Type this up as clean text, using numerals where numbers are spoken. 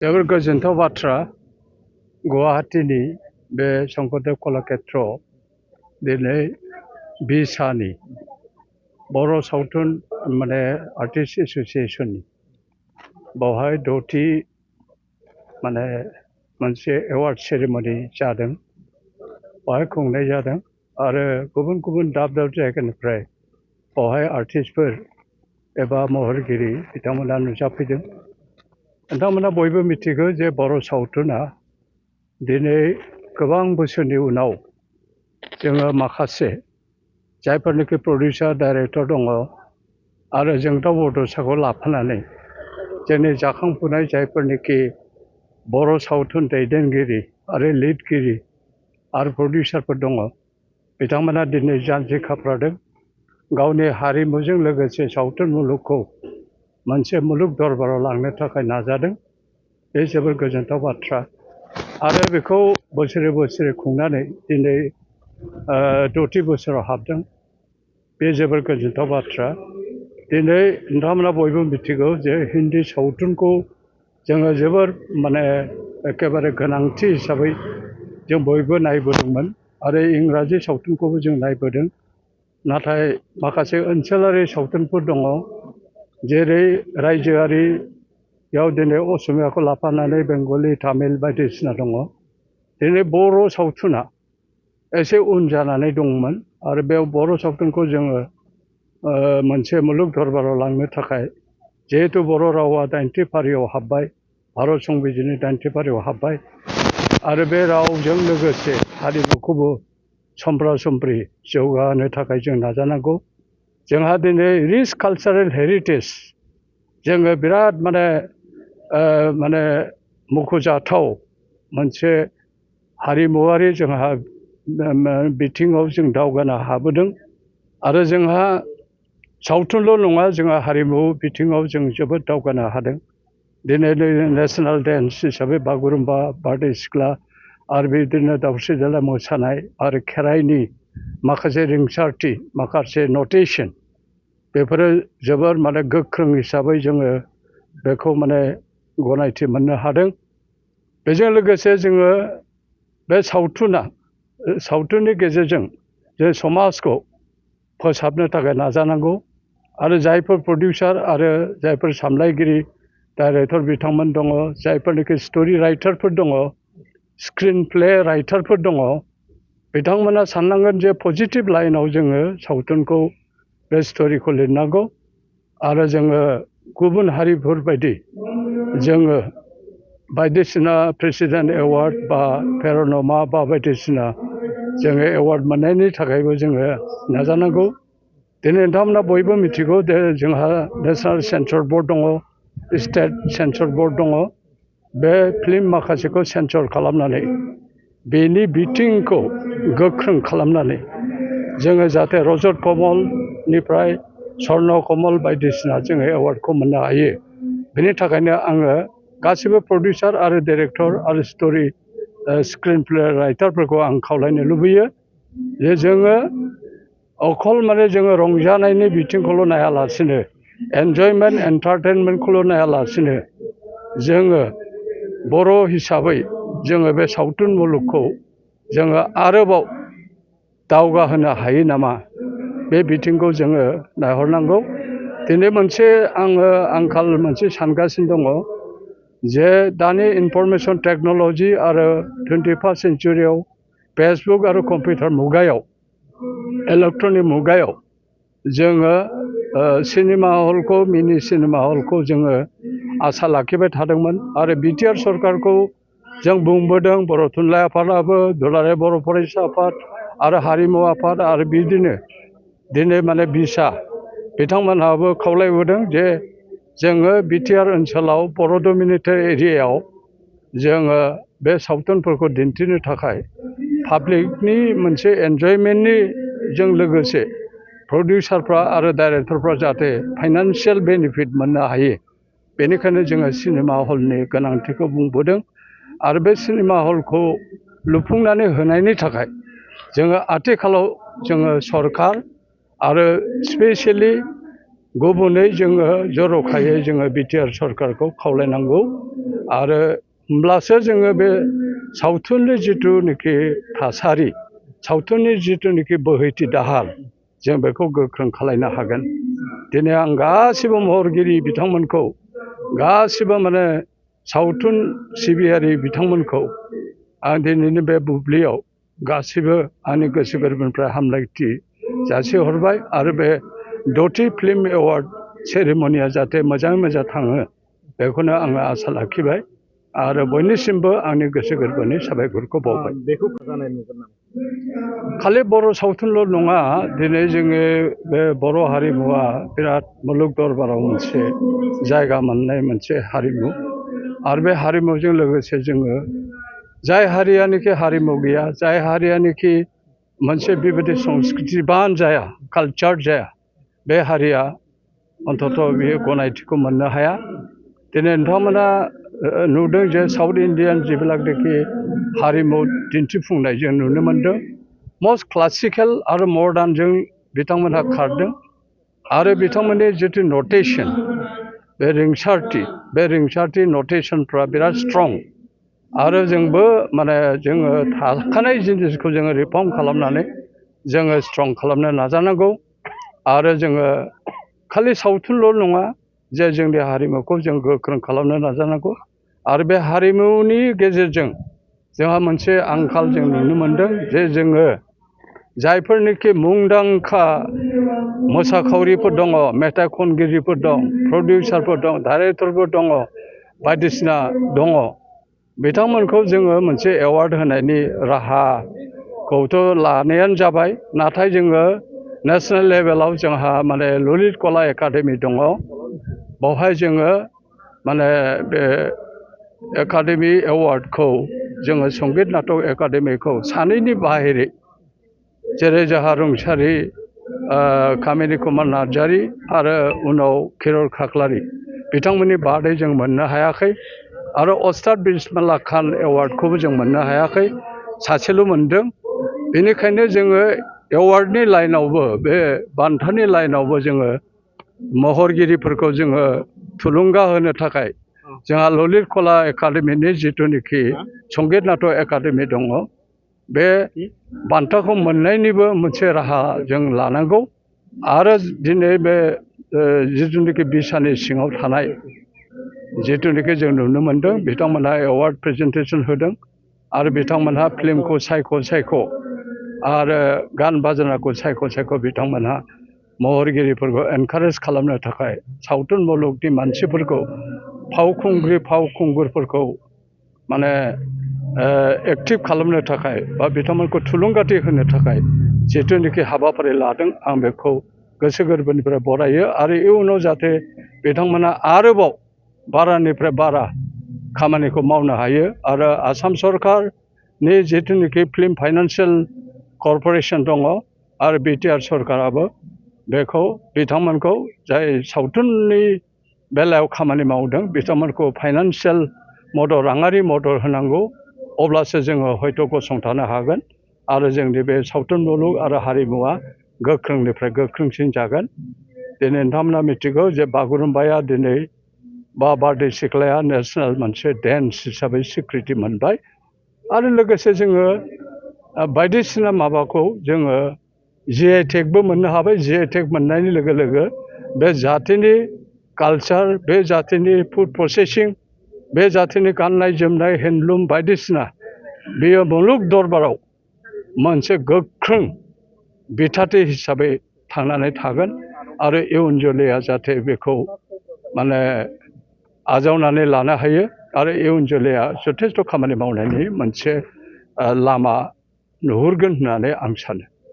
जोबोर गोजोनथाव बाथ्रा गुवाहाटीनि बे शंकरदेव कलाक्षेत्रआव दिनै बिसानि बर' सावथुन आर्टिस्ट एसोसिएशननि बावहाय 6थि मोनसे एवार्ड सेरेमनि जादों। बावहाय खुंनाय जादों आरो गुबुन गुबुन दाब दाब जायगानिफ्राय बावहाय आर्टिस्टफोर एबा महरगिरि बिथांमोना नुजाफैदों। नोंथांमोना बयबो मिथिगौ जे बर' सावथुना दिनै गोबां बोसोरनि उनाव जोङो माखासे जायफोरनिखि प्रडिउसार डाइरेक्टर दङ आरो जोंदाव बड'साखौ लाफानानै जोंनि जाखांफुनाय जायफोरनिखि बर' सावथुन दैदेनगिरि आरो लिडगिरि आरो प्रडिउसारफोर दङ बिथांमोना दिनै जानजि खाफ्रादों। गावनि हारिमुजों लोगोसे सावथुन मुलुगखौ मोनसे मुलुग दरबाराव लांनो थाखाय नाजादों। बे जोबोर गोजोनथाव बाथ्रा आरो बेखौ बोसोरे बोसोरे खुंनानै दिनै 6थि बोसोराव हाबदों। बे जोबोर गोजोनथाव बाथ्रा। दिनै नोंथांमोना बयबो मिथिगौ जे हिन्दी सावथुनखौ जोङो जोबोर एखेबारे गोनांथि हिसाबै जों बयबो नायबोदोंमोन आरो इंराजि सावथुनखौबो जों नायबोदों। नाथाय माखासे ओनसोलारि सावथुनफोर दङ जेरै रायजोआरियाव दिनै असमियाखौ लाफानानै बेंगलि तामिल बायदिसिना दङ। दिनै बर' सावथुना एसे उन जानानै दंमोन आरो बे बर' सावथुनखौ जोङो मोनसे मुलुग दरबाराव लांनो थाखाय जिहेतु बर' रावा 8थि फारियाव हाबबाय, भारत संबिजिरनि 8थि फारियाव हाबबाय आरो बे रावजों लोगोसे हारिमुखौबो समब्रा समब्रि जौगाहोनो थाखाय जों नाजानांगौ। जोंहा दिनै रिच कालचारेल हेरिटेज जोङो बिराद मख'जाथाव मोनसे हारिमुवारि जोंहा बिथिङाव जों दावगानो हाबोदों आरो जोंहा सावथुनल' नङा जोंहा हारिमु बिथिङाव जों जोबोद दावगानो हादों। दिनै नेशनेल डेन्स हिसाबै बागुरुम्बा, बारदै सिख्ला आरो बिदिनो दावस्रि देलाय मोसानाय आरो खेराइनि माखासे रिंसारथि माखासे नटेसन बेफोरो जोबोर गोख्रों हिसाबै जोङो बेखौ गनायथि मोननो हादों। बेजों लोगोसे जोङो बे सावथुननि गेजेरजों जों समाजखौ फोसाबनो थाखाय नाजानांगौ आरो जायफोर प्रडिउसार आरो जायफोर सामलायगिरि डाइरेक्टर बिथांमोन दङ, जायफोरनिखि स्ट'रि राइटारफोर दङ, स्क्रिन प्ले राइटारफोर दङ, बिथांमोना साननांगोन जे पजिटिभ लाइनाव जोङो सावथुनखौ बे स्ट'रिखौ लिरनांगौ आरो जोङो गुबुन हारिफोर बायदि जोङो बायदिसिना प्रेसिडेन्ट एवार्ड बा पेर'नमा बा बायदिसिना जोङो एवार्ड मोननायनि थाखायबो जोङो नाजानांगौ। दिनै नोंथांमोना बयबो मिथिगौ जे जोंहा नेशनेल सेन्सर बर्ड दङ, स्टेट सेन्सर बर्ड दङ। बे फिल्म माखासेखौ सेन्सर खालामनानै बेनि बिथिंखौ गोख्रों खालामनानै जोङो जाहाथे रजत कमलनिफ्राय स्वर्ण कमल बायदिसिना जोङो एवार्डखौ मोननो हायो। बेनि थाखायनो आङो गासिबो प्रडिउसार आरो डाइरेक्टर आरो स्क्रिन प्ले राइटारफोरखौ आं खावलायनो लुबैयो जे जोङो अखल जोङो रंजानायनि बिथिंखौल' नायालासिनो एन्जयमेन्ट एन्टारटेनमेन्टखौल' नायालासिनो जोङो बर' हिसाबै जोङो बे सावथुन मुलुगखौ जोङो आरोबाव दावगाहोनो हायो नामा बे बिथिंखौ जोङो नायहरनांगौ। दिनै आंखाल मोनसे सानगासिनो दङ जे दानि इनफरमेसन टेक्न'लजि आरो 21st सेन्चुरियाव फेसबुक आरो कम्पिउटार मुगायाव इलेक्ट्रनिक मुगायाव जोङो सिनेमा हलखौ मिनि सिनेमा हलखौ जोङो आसा लाखिबाय थादोंमोन आरो बिटिआर सरकारखौ जों बुंबोदों। बर' थुनलाइ आफादाबो, दुलाराय बर' फरायसा आफाद आरो हारिमु आफाद आरो बिदिनो दिनै बिसा बिथांमोनहाबो खावलायबोदों जे जोङो बिटिआर ओनसोलाव बर' डमिनेटेड एरियायाव जोङो बे सावथुनफोरखौ दिन्थिनो थाखाय पाब्लिकनि मोनसे एन्जयमेन्टनि जों लोगोसे प्रडिउसारफ्रा आरो डाइरेक्टरफ्रा जाहाथे फाइनान्सियेल बेनिफिट मोननो हायो। बेनिखायनो जोङो सिनेमा हलनि गोनांथिखौ बुंबोदों आरो बे सिनेमा हलखौ लुफुंनानै होनायनि थाखाय जोङो आथिखालाव जोङो सरकार आरो स्पेसियेलि गुबुनै जोङो जर'खायै जोङो बिटिआर सरकारखौ खावलायनांगौ आरो होमब्लासो जोङो बे सावथुननि जिथुनिखि थासारि सावथुननि जिथुनिखि बोहैथि दाहार जों बेखौ गोख्रों खालायनो हागोन। दिनै आं गासिबो महरगिरि बिथांमोनखौ गासिबो माने सावथुन सिबियारि बिथांमोनखौ आं दिनैनि बे बुब्लियाव गासिबो आंनि गोसो गोरबोनिफ्राय हामलायथि जासिहरबाय आरो बे 10थि फिल्म एवार्ड सेरेमनिया जाहाथे मोजाङै मोजां थाङो बेखौनो आङो आसा लाखिबाय आरो बयनिसिमबो आंनि गोसो गोरबोनि साबायखरखौ बावबाय। बेखौ जानाय नुगोन नामा? खालि बर' सावथुनल' नङा, दिनै जोङो बे बर' हारिमुवा बिराद मुलुग दरबाराव मोनसे जायगा मोननाय मोनसे हारिमु आरो बे हारिमुजों लोगोसे जोङो जाय हारियानोखि हारिमु गैया, जाय हारियानोखि मोनसे बेबायदि संस्कृतिबान जाया, कालचार जाया, बे हारिया अन्तत बेयो गनायथिखौ मोननो हाया। दिनै नोंथांमोना नुदों जे साउथ इन्डियान जेब्लानाखि हारिमु दिन्थिफुंनाय जों नुनो मोनदों, मस्ट क्लासिकेल आरो मडार्नजों बिथांमोनहा खारदों आरो बिथांमोननि जिथु नटेसन बे रिंसारथि नटेसनफ्रा बिराद स्ट्रं आरो जोंबो माने जोङो थाखानाय जिनिसखौ जोङो रिफर्म खालामनानै जोङो स्ट्रं खालामनो नाजानांगौ आरो जोङो खालि सावथुनल' नङा जे जोंनि हारिमुखौ जों गोख्रों खालामनो नाजानांगौ आरो बे हारिमुनि गेजेरजों जोंहा मोनसे आंखाल जों नुनो मोनदों जे जोङो जायफोरनिखि मुंदांखा मोसाखावरिफोर दङ, मेथाइ खनगिरिफोर दं, प्रडिउसारफोर दं, डाइरेक्टरफोर दङ, बायदिसिना दङ, बिथांमोनखौ जोङो मोनसे एवार्ड होनायनि राहाखौथ' लानायानो जाबाय, नाथाय जोङो नेसनेल लेभेलाव जोंहा माने ललित कला एकाडेमि दङ, बावहाय जोङो माने बे एकाडेमि एवार्डखौ जोङो संगित नाटक एकाडेमिखौ सानैनि बाहेरै जेरै जोंहा रुंसारि कामिनी कुमार नार्जारी आरो उनाव खिरर खाख्लारि बिथांमोननि बादै जों मोननो हायाखै आरो अस्ताद बिस्मिल्लाह खान एवार्डखौबो जों मोननो हायाखै, सासेल' मोनदों। बेनिखायनो जोङो एवार्डनि लाइनावबो बे बान्थानि लाइनावबो जोङो महरगिरिफोरखौ जोङो थुलुंगा होनो थाखाय जोंहा ललित कला एकाडेमिनि जिथुनिखि संगित नाटक एकाडेमि दङ, बे बान्थाखौ मोननायनिबो मोनसे राहा जों लानांगौ आरो दिनै बे जिथुनिखि बिसानि सिङाव थानाय जिथुनिखि जों नुनो मोनदों बिथांमोनहा एवार्ड प्रेजेन्टेसन होदों आरो बिथांमोनहा फिल्मखौ सायख' आरो गान बाजनाखौ सायख' बिथांमोनहा महरगिरिफोरखौ एनकारेज खालामनो थाखाय सावथुन मुलुगनि मानसिफोरखौ फावखुंगुरफोरखौ माने एक्टिभ खालामनो थाखाय बा बिथांमोनखौ थुलुंगाथि होनो थाखाय जिथुनिखि हाबाफारि लादों आं बेखौ गोसो गोरबोनिफ्राय बरायो आरो इयुनाव जाहाथे बिथांमोना आरोबाव बारानिफ्राय बारा खामानिखौ मावनो हायो आरो आसाम सरकारनि जिथुनिखि फिल्म फाइनान्सियेल कर्प'रेसन दङ आरो बिटिआर सरकाराबो बेखौ बिथांमोनखौ जाय सावथुननि बेलायाव खामानि मावदों बिथांमोनखौ फाइनान्सियेल मदद, राङारि मदद होनांगौ, अब्लासो जोङो हयथ' गसंथानो हागोन आरो जोंनि बे सावथुन मुलुग आरो हारिमुवा गोख्रोंनिफ्राय गोख्रोंसिन जागोन। दिनै नोंथांमोना मिथिगौ जे बागुरुम्बाया दिनै बा बारदै सिख्लाया नेसनेल मोनसे डेन्स हिसाबै स्वीकृति मोनबाय आरो लोगोसे जोङो बायदिसिना माबाखौ जोङो जिआइ टेगबो मोननो हाबाय। जिआइ टेग मोननायनि लोगो लोगो बे जाथिनि कालचार, बे जाथिनि फुड प्रसेसिं, बे जाथिनि गाननाय जोमनाय, हेन्डलुम बायदिसिना बेयो मुलुग दरबाराव मोनसे गोख्रों बिथाथि हिसाबै थांनानै थागोन आरो इयुन जोलैया जाहाथे बेखौ माने आजावनानै लानो हायो आरो इयुन जोलैया जथेस्थ' खामानि मावनायनि मोनसे लामा नुहुरगोन होननानै आं सानो।